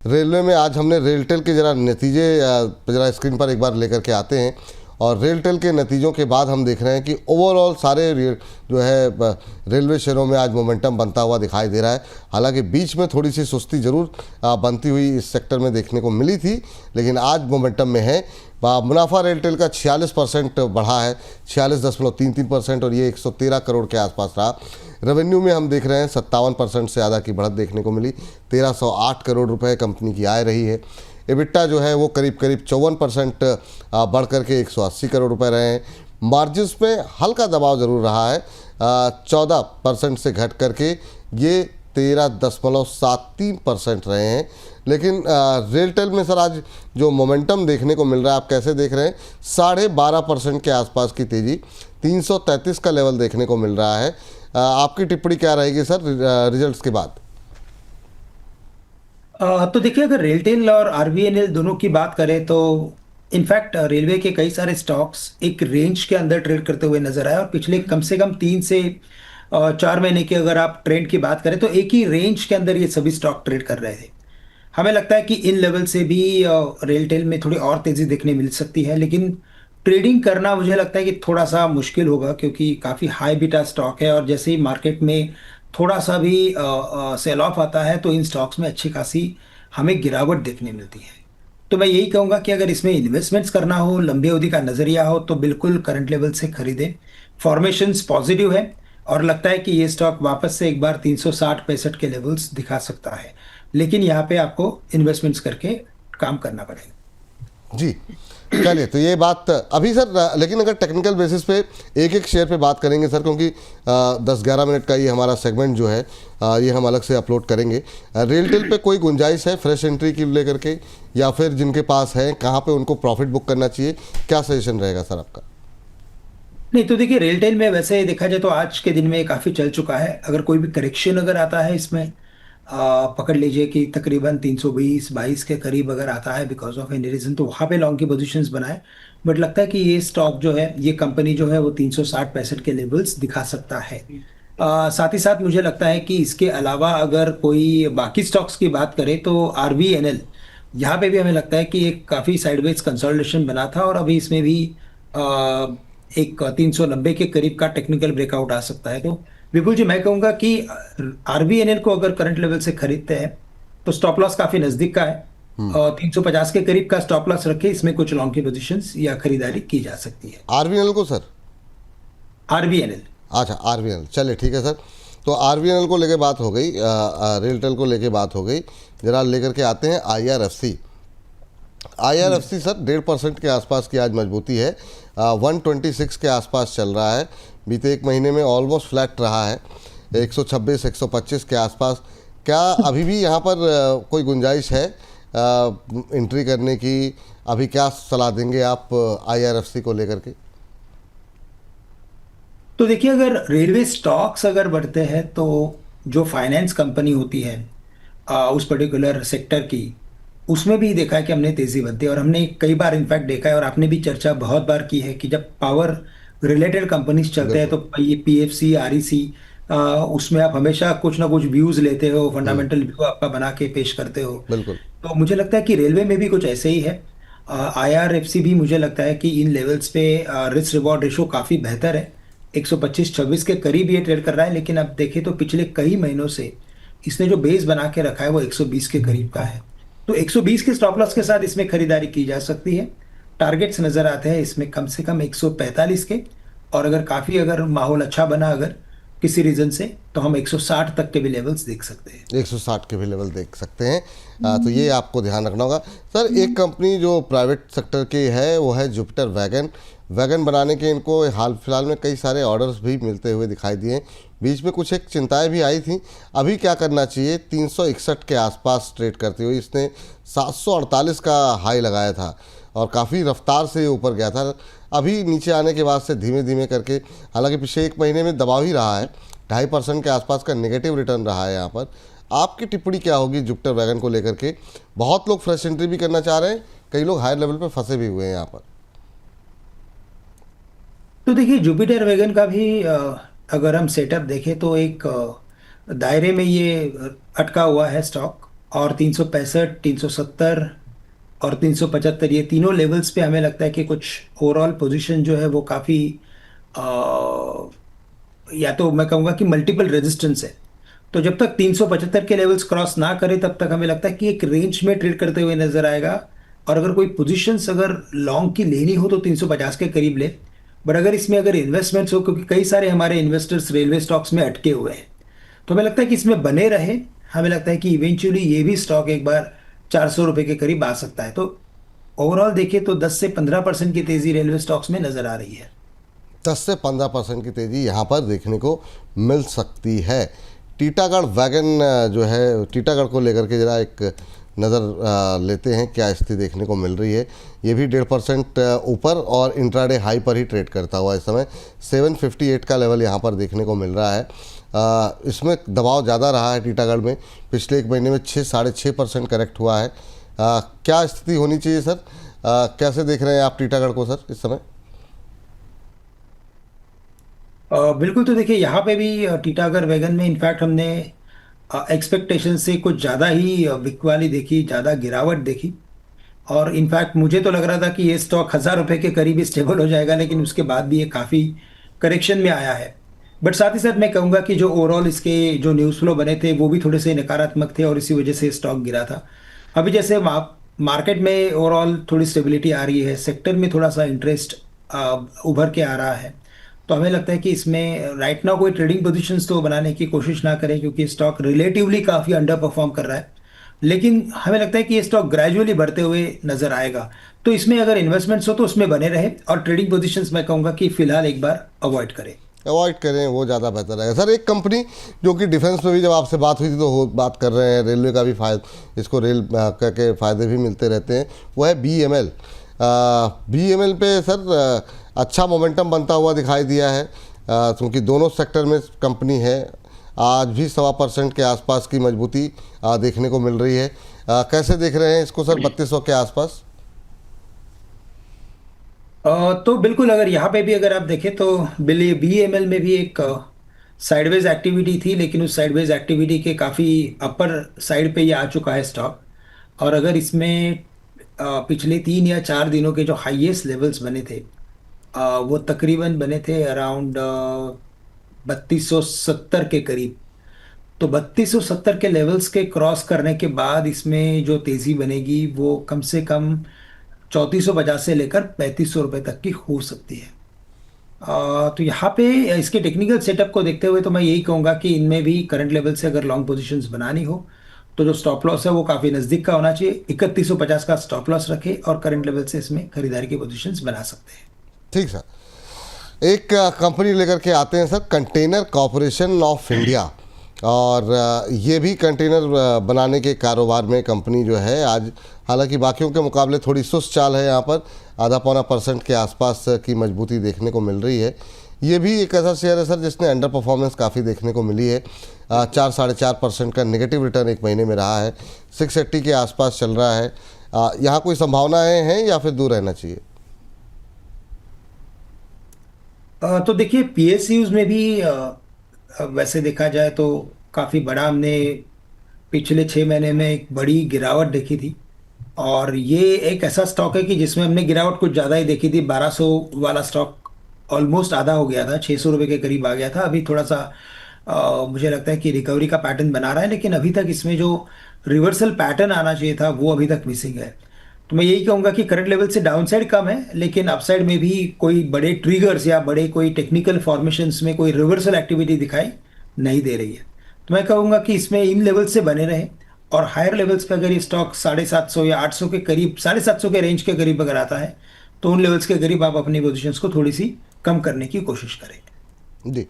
Railway में आज हमने रेलटेल के ज़रा नतीजे ज़रा स्क्रीन पर एक बार लेकर के आते हैं। और रेलटेल के नतीजों के बाद हम देख रहे हैं कि ओवरऑल सारे जो है रेलवे शेयरों में आज मोमेंटम बनता हुआ दिखाई दे रहा है। हालांकि बीच में थोड़ी सी सुस्ती ज़रूर बनती हुई इस सेक्टर में देखने को मिली थी, लेकिन आज मोमेंटम में है। मुनाफा रेलटेल का 46% बढ़ा है, 46.33%, और ये 113 करोड़ के आसपास रहा। रेवेन्यू में हम देख रहे हैं 57% से ज़्यादा की बढ़त देखने को मिली, 1308 करोड़ रुपए कंपनी की आय रही है। एबिटा जो है वो करीब 54% बढ़ करके 180 करोड़ रुपए रहे हैं। मार्जिन्स पे हल्का दबाव ज़रूर रहा है, 14% से घट करके ये 13.73% रहे हैं। लेकिन रेलटेल में सर आज जो मोमेंटम देखने को मिल रहा है, आप कैसे देख रहे हैं? 12.5% के आसपास की तेज़ी, 333 का लेवल देखने को मिल रहा है। आपकी टिप्पणी क्या रहेगी सर रिजल्ट्स के बाद? तो देखिए, अगर रेलटेल और आरवीएनएल दोनों की बात करें तो इनफैक्ट रेलवे के कई सारे स्टॉक्स एक रेंज के अंदर ट्रेड करते हुए नजर आए, और पिछले कम से कम 3 से 4 महीने की अगर आप ट्रेंड की बात करें तो एक ही रेंज के अंदर ये सभी स्टॉक ट्रेड कर रहे थे। हमें लगता है कि इन लेवल से भी रेलटेल में थोड़ी और तेजी देखने मिल सकती है, लेकिन ट्रेडिंग करना मुझे लगता है कि थोड़ा सा मुश्किल होगा, क्योंकि काफ़ी हाई बीटा स्टॉक है, और जैसे ही मार्केट में थोड़ा सा भी सेल ऑफ आता है तो इन स्टॉक्स में अच्छी खासी हमें गिरावट देखने मिलती है। तो मैं यही कहूँगा कि अगर इसमें इन्वेस्टमेंट्स करना हो, लंबी अवधि का नजरिया हो, तो बिल्कुल करंट लेवल से खरीदें। फॉर्मेशंस पॉजिटिव है, और लगता है कि ये स्टॉक वापस से एक बार 360-65 के लेवल्स दिखा सकता है, लेकिन यहाँ पे आपको इन्वेस्टमेंट्स करके काम करना पड़ेगा। जी, चलिए, तो ये बात अभी सर, लेकिन अगर टेक्निकल बेसिस पे एक एक शेयर पे बात करेंगे सर, क्योंकि 10-11 मिनट का ये हमारा सेगमेंट जो है ये हम अलग से अपलोड करेंगे। रेलटेल पे कोई गुंजाइश है फ्रेश एंट्री की लेकर के, या फिर जिनके पास है कहाँ पे उनको प्रॉफिट बुक करना चाहिए? क्या सजेशन रहेगा सर आपका? नहीं, तो देखिए, रेलटेल में वैसे देखा जाए तो आज के दिन में काफ़ी चल चुका है। अगर कोई भी करेक्शन अगर आता है इसमें, पकड़ लीजिए कि तकरीबन 320-22 के करीब अगर आता है बिकॉज ऑफ एनी रीजन, तो वहाँ पे लॉन्ग की पोजीशंस बनाए। बट लगता है कि ये स्टॉक जो है, ये कंपनी जो है वो 360-65 के लेवल्स दिखा सकता है। साथ ही साथ मुझे लगता है कि इसके अलावा अगर कोई बाकी स्टॉक्स की बात करें तो आरवीएनएल, यहाँ पे भी हमें लगता है कि एक काफ़ी साइडवेज कंसोलिडेशन बना था, और अभी इसमें भी एक 390 के करीब का टेक्निकल ब्रेकआउट आ सकता है। तो विपुल जी, मैं कहूंगा कि आरबीएनएल को अगर करंट लेवल से खरीदते हैं तो स्टॉप लॉस काफी नजदीक का है, और 350 के करीब का स्टॉप लॉस रखे इसमें कुछ लॉन्ग की पोजीशंस या खरीदारी की जा सकती है। आरवीएनएल को सर? आरबीएनएल, अच्छा, आरवीएनएल, चलिए ठीक है सर। तो आरवीएनएल को लेके बात हो गई, रेलटेल को लेके बात हो गई, जरा लेकर के आते हैं आईआरएफसी। आईआरएफसी सर 1.5% के आसपास की आज मजबूती है, 126 के आसपास चल रहा है। बीते एक महीने में ऑलमोस्ट फ्लैट रहा है, 126-125 के आसपास। क्या अभी भी यहाँ पर कोई गुंजाइश है एंट्री करने की? अभी क्या सलाह देंगे आप आईआरएफसी को लेकर के? तो देखिए, अगर रेलवे स्टॉक्स अगर बढ़ते हैं तो जो फाइनेंस कंपनी होती है उस पर्टिकुलर सेक्टर की, उसमें भी देखा है कि हमने तेजी बनती है, और हमने कई बार इनफैक्ट देखा है, और आपने भी चर्चा बहुत बार की है कि जब पावर रिलेटेड कंपनीज चलते हैं तो बिल्कुल। ये पीएफसी, आरईसी, उसमें आप हमेशा कुछ ना कुछ व्यूज लेते हो, फंडामेंटल व्यू आपका बना के पेश करते हो। बिल्कुल। तो मुझे लगता है कि रेलवे में भी कुछ ऐसे ही है। आईआरएफसी भी मुझे लगता है कि इन लेवल्स पे रिस्क रिवॉर्ड रेशो काफ़ी बेहतर है। 125-26 के करीब ये ट्रेड कर रहा है, लेकिन अब देखें तो पिछले कई महीनों से इसने जो बेस बना के रखा है वो 120 के करीब का है। तो 120 के स्टॉप लॉस के साथ इसमें खरीदारी की जा सकती है। टारगेट्स नजर आते हैं इसमें कम से कम 145 के, और अगर काफ़ी अगर माहौल अच्छा बना अगर किसी रीजन से, तो हम 160 तक के भी लेवल्स देख सकते हैं। 160 के भी लेवल देख सकते हैं। तो ये आपको ध्यान रखना होगा सर। एक कंपनी जो प्राइवेट सेक्टर की है वो है जुपिटर वैगन। वैगन बनाने के इनको हाल फिलहाल में कई सारे ऑर्डर्स भी मिलते हुए दिखाई दिए। बीच में कुछ एक चिंताएं भी आई थी। अभी क्या करना चाहिए? 361 के आसपास ट्रेड करते हुए इसने 748 का हाई लगाया था, और काफ़ी रफ्तार से ऊपर गया था। अभी नीचे आने के बाद से धीमे धीमे करके, हालांकि पिछले एक महीने में दबाव ही रहा है, 2.5% के आसपास का नेगेटिव रिटर्न रहा है यहाँ पर। आपकी टिप्पणी क्या होगी जुपिटर वैगन को लेकर के? बहुत लोग फ्रेश एंट्री भी करना चाह रहे हैं, कई लोग हायर लेवल पे फंसे भी हुए हैं यहाँ पर। तो देखिए, जुपिटर वैगन का भी अगर हम सेटअप देखें तो एक दायरे में ये अटका हुआ है स्टॉक। और 365, 370 और 375, ये तीनों लेवल्स पे हमें लगता है कि कुछ ओवरऑल पोजीशन जो है वो काफ़ी, या तो मैं कहूँगा कि मल्टीपल रेजिस्टेंस है। तो जब तक 375 के लेवल्स क्रॉस ना करे तब तक हमें लगता है कि एक रेंज में ट्रेड करते हुए नजर आएगा। और अगर कोई पोजीशंस अगर लॉन्ग की लेनी हो तो 350 के करीब ले। बट अगर इसमें अगर इन्वेस्टमेंट्स हो, क्योंकि कई सारे हमारे इन्वेस्टर्स रेलवे स्टॉक्स में अटके हुए हैं, तो हमें लगता है कि इसमें बने रहे। हमें लगता है कि इवेंचुअली ये भी स्टॉक एक बार 400 रुपए के करीब आ सकता है। तो ओवरऑल देखिए तो 10 से 15% की तेजी रेलवे स्टॉक्स में नजर आ रही है। 10 से 15% की तेज़ी यहाँ पर देखने को मिल सकती है। टीटागढ़ वैगन जो है, टीटागढ़ को लेकर के जरा एक नज़र लेते हैं क्या स्थिति देखने को मिल रही है। ये भी 1.5% ऊपर और इंट्राडे हाई पर ही ट्रेड करता हुआ इस समय 758 का लेवल यहाँ पर देखने को मिल रहा है। इसमें दबाव ज़्यादा रहा है टीटागढ़ में, पिछले एक महीने में 6-6.5% करेक्ट हुआ है। क्या स्थिति होनी चाहिए सर? कैसे देख रहे हैं आप टीटागढ़ को सर इस समय? बिल्कुल। तो देखिए यहाँ पे भी टीटागढ़ वैगन में इनफैक्ट हमने एक्सपेक्टेशन से कुछ ज़्यादा ही बिकवाली देखी, ज़्यादा गिरावट देखी। और इनफैक्ट मुझे तो लग रहा था कि ये स्टॉक 1,000 रुपए के करीब स्टेबल हो जाएगा, लेकिन उसके बाद भी ये काफ़ी करेक्शन में आया है। बट साथ ही साथ मैं कहूँगा कि जो ओवरऑल इसके जो न्यूज़ फ्लो बने थे वो भी थोड़े से नकारात्मक थे और इसी वजह से स्टॉक गिरा था। अभी जैसे मार्केट में ओवरऑल थोड़ी स्टेबिलिटी आ रही है, सेक्टर में थोड़ा सा इंटरेस्ट उभर के आ रहा है। तो हमें लगता है कि इसमें राइट नाउ कोई ट्रेडिंग पोजीशंस तो बनाने की कोशिश ना करें, क्योंकि स्टॉक रिलेटिवली काफ़ी अंडर परफॉर्म कर रहा है। लेकिन हमें लगता है कि ये स्टॉक ग्रेजुअली बढ़ते हुए नजर आएगा। तो इसमें अगर इन्वेस्टमेंट्स हो तो उसमें बने रहे, और ट्रेडिंग पोजीशंस मैं कहूँगा कि फिलहाल एक बार अवॉइड करें। अवॉइड करें, वो ज़्यादा बेहतर रहेगा सर। एक कंपनी जो कि डिफेंस में भी जब आपसे बात हुई थी तो बात कर रहे हैं, रेलवे का भी फ़ायदा, इसको रेल के फ़ायदे भी मिलते रहते हैं, वो है BML। BML पे सर अच्छा मोमेंटम बनता हुआ दिखाई दिया है, क्योंकि दोनों सेक्टर में कंपनी है। आज भी 1.25% के आसपास की मजबूती देखने को मिल रही है। कैसे देख रहे हैं इसको सर 3200 के आसपास? तो बिल्कुल, अगर यहाँ पे भी अगर आप देखें तो BML में भी एक साइडवेज एक्टिविटी थी, लेकिन उस साइडवेज एक्टिविटी के काफ़ी अपर साइड पे ये आ चुका है स्टॉक। और अगर इसमें पिछले 3 या 4 दिनों के जो हाईएस्ट लेवल्स बने थे, वो तकरीबन बने थे अराउंड 3270 के करीब। तो 3270 के लेवल्स के क्रॉस करने के बाद इसमें जो तेज़ी बनेगी वो कम से कम 3450 से लेकर 3500 रुपये तक की हो सकती है। तो यहाँ पे इसके टेक्निकल सेटअप को देखते हुए तो मैं यही कहूँगा कि इनमें भी करंट लेवल से अगर लॉन्ग पोजीशंस बनानी हो तो जो स्टॉप लॉस है वो काफ़ी नज़दीक का होना चाहिए। 3150 का स्टॉप लॉस रखे और करंट लेवल से इसमें खरीदारी की पोजीशंस बना सकते हैं। ठीक सर। एक कंपनी लेकर के आते हैं sir, container corporation of India. और ये भी कंटेनर बनाने के कारोबार में कंपनी जो है आज, हालांकि बाकियों के मुकाबले थोड़ी सुस्त चाल है, यहाँ पर 0.5-0.25% के आसपास की मजबूती देखने को मिल रही है। ये भी एक ऐसा शेयर है सर जिसने अंडर परफॉर्मेंस काफ़ी देखने को मिली है। 4-4.5% का नेगेटिव रिटर्न एक महीने में रहा है, 680 के आसपास चल रहा है। यहाँ कोई संभावनाएं हैं या फिर दूर रहना चाहिए? तो देखिए PSUs में भी वैसे देखा जाए तो काफ़ी बड़ा हमने पिछले 6 महीने में एक बड़ी गिरावट देखी थी। और ये एक ऐसा स्टॉक है कि जिसमें हमने गिरावट कुछ ज़्यादा ही देखी थी। 1200 वाला स्टॉक ऑलमोस्ट आधा हो गया था, 600 रुपये के करीब आ गया था। अभी थोड़ा सा मुझे लगता है कि रिकवरी का पैटर्न बना रहा है, लेकिन अभी तक इसमें जो रिवर्सल पैटर्न आना चाहिए था वो अभी तक मिसिंग है। तो मैं यही कहूँगा कि करंट लेवल से डाउनसाइड कम है, लेकिन अपसाइड में भी कोई बड़े ट्रिगर्स या बड़े कोई टेक्निकल फॉर्मेशंस में कोई रिवर्सल एक्टिविटी दिखाई नहीं दे रही है। तो मैं कहूँगा कि इसमें इन लेवल से बने रहे, और हायर लेवल्स पे अगर ये स्टॉक 750 या 800 के करीब, 750 के रेंज के करीब अगर आता है तो उन लेवल्स के करीब आप अपनी पोजीशंस को थोड़ी सी कम करने की कोशिश करें। जी,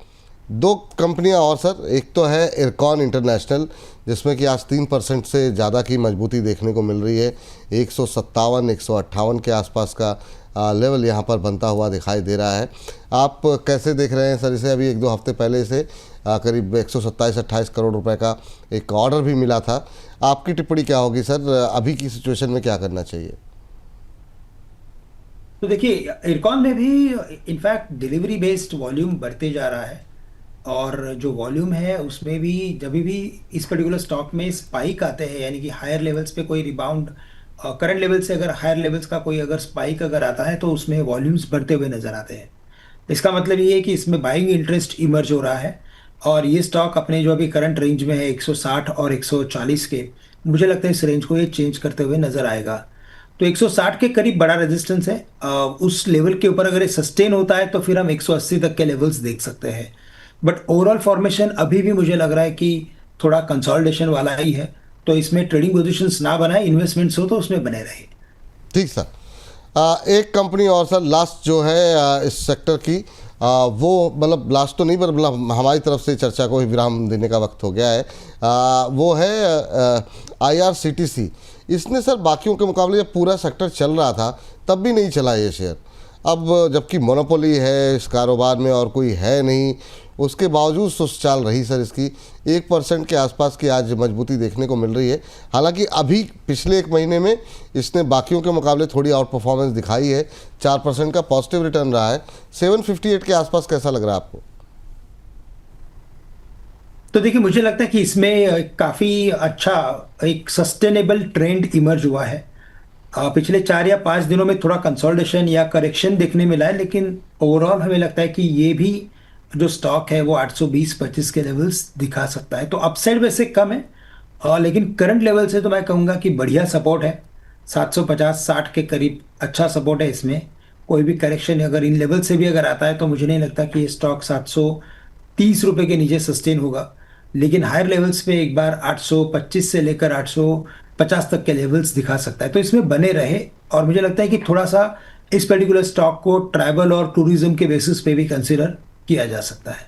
दो कंपनियां और सर, एक तो है इरकॉन इंटरनेशनल, जिसमें कि आज 3% से ज़्यादा की मजबूती देखने को मिल रही है। 157-158 के आसपास का लेवल यहाँ पर बनता हुआ दिखाई दे रहा है। आप कैसे देख रहे हैं सर इसे? अभी 1-2 हफ्ते पहले इसे करीब 127-28 करोड़ रुपए का एक ऑर्डर भी मिला था। आपकी टिप्पणी क्या होगी सर, अभी की सिचुएशन में क्या करना चाहिए? तो देखिए इरकॉन में भी इनफैक्ट डिलीवरी बेस्ड वॉल्यूम बढ़ते जा रहा है। और जो वॉल्यूम है उसमें भी जब भी इस पर्टिकुलर स्टॉक में स्पाइक आते हैं, यानी कि हायर लेवल्स पे कोई रिबाउंड करंट लेवल से अगर हायर लेवल्स का कोई अगर स्पाइक अगर आता है तो उसमें वॉल्यूम्स बढ़ते हुए नजर आते हैं। इसका मतलब ये है कि इसमें बाइंग इंटरेस्ट इमर्ज हो रहा है। और ये स्टॉक अपने जो अभी करंट रेंज में है 160 और 140 के, मुझे लगता है इस रेंज को ये चेंज करते हुए नजर आएगा। तो 160 के करीब बड़ा रेजिस्टेंस है। उस लेवल के ऊपर अगर ये सस्टेन होता है तो फिर हम 180 तक के लेवल्स देख सकते हैं। बट ओवरऑल फॉर्मेशन अभी भी मुझे लग रहा है कि थोड़ा कंसोलिडेशन वाला ही है। तो इसमें ट्रेडिंग पोजीशंस ना बनाए, इन्वेस्टमेंट्स हो तो उसमें बने रहे। ठीक सर। एक कंपनी और सर लास्ट जो है इस सेक्टर की, वो मतलब लास्ट तो नहीं पर मतलब हमारी तरफ से चर्चा को ही विराम देने का वक्त हो गया है। वो है IRCTC। इसने सर बाकियों के मुकाबले जब पूरा सेक्टर चल रहा था तब भी नहीं चला ये शेयर। अब जबकि मोनोपोली है इस कारोबार में और कोई है नहीं, उसके बावजूद सुस्त चाल रही सर इसकी। 1% के आसपास की आज मजबूती देखने को मिल रही है। हालांकि अभी पिछले एक महीने में इसने बाकियों के मुकाबले थोड़ी आउट परफॉर्मेंस दिखाई है, 4% का पॉजिटिव रिटर्न रहा है। 758 के आसपास कैसा लग रहा है आपको? तो देखिए, मुझे लगता है कि इसमें काफी अच्छा एक सस्टेनेबल ट्रेंड इमर्ज हुआ है। पिछले 4 या 5 दिनों में थोड़ा कंसोलिडेशन या करेक्शन देखने मिला है, लेकिन ओवरऑल हमें लगता है कि ये भी जो स्टॉक है वो 820-25 के लेवल्स दिखा सकता है। तो अपसाइड वैसे कम है, लेकिन करंट लेवल से तो मैं कहूँगा कि बढ़िया सपोर्ट है। 750-60 के करीब अच्छा सपोर्ट है इसमें। कोई भी करेक्शन अगर इन लेवल से भी अगर आता है तो मुझे नहीं लगता कि ये स्टॉक 730 रुपये के नीचे सस्टेन होगा। लेकिन हायर लेवल्स पे एक बार 825 से लेकर 850 तक के लेवल्स दिखा सकता है, तो इसमें बने रहे। और मुझे लगता है कि थोड़ा सा इस पर्टिकुलर स्टॉक को ट्रैवल और टूरिज्म के बेसिस पे भी कंसिडर किया जा सकता है।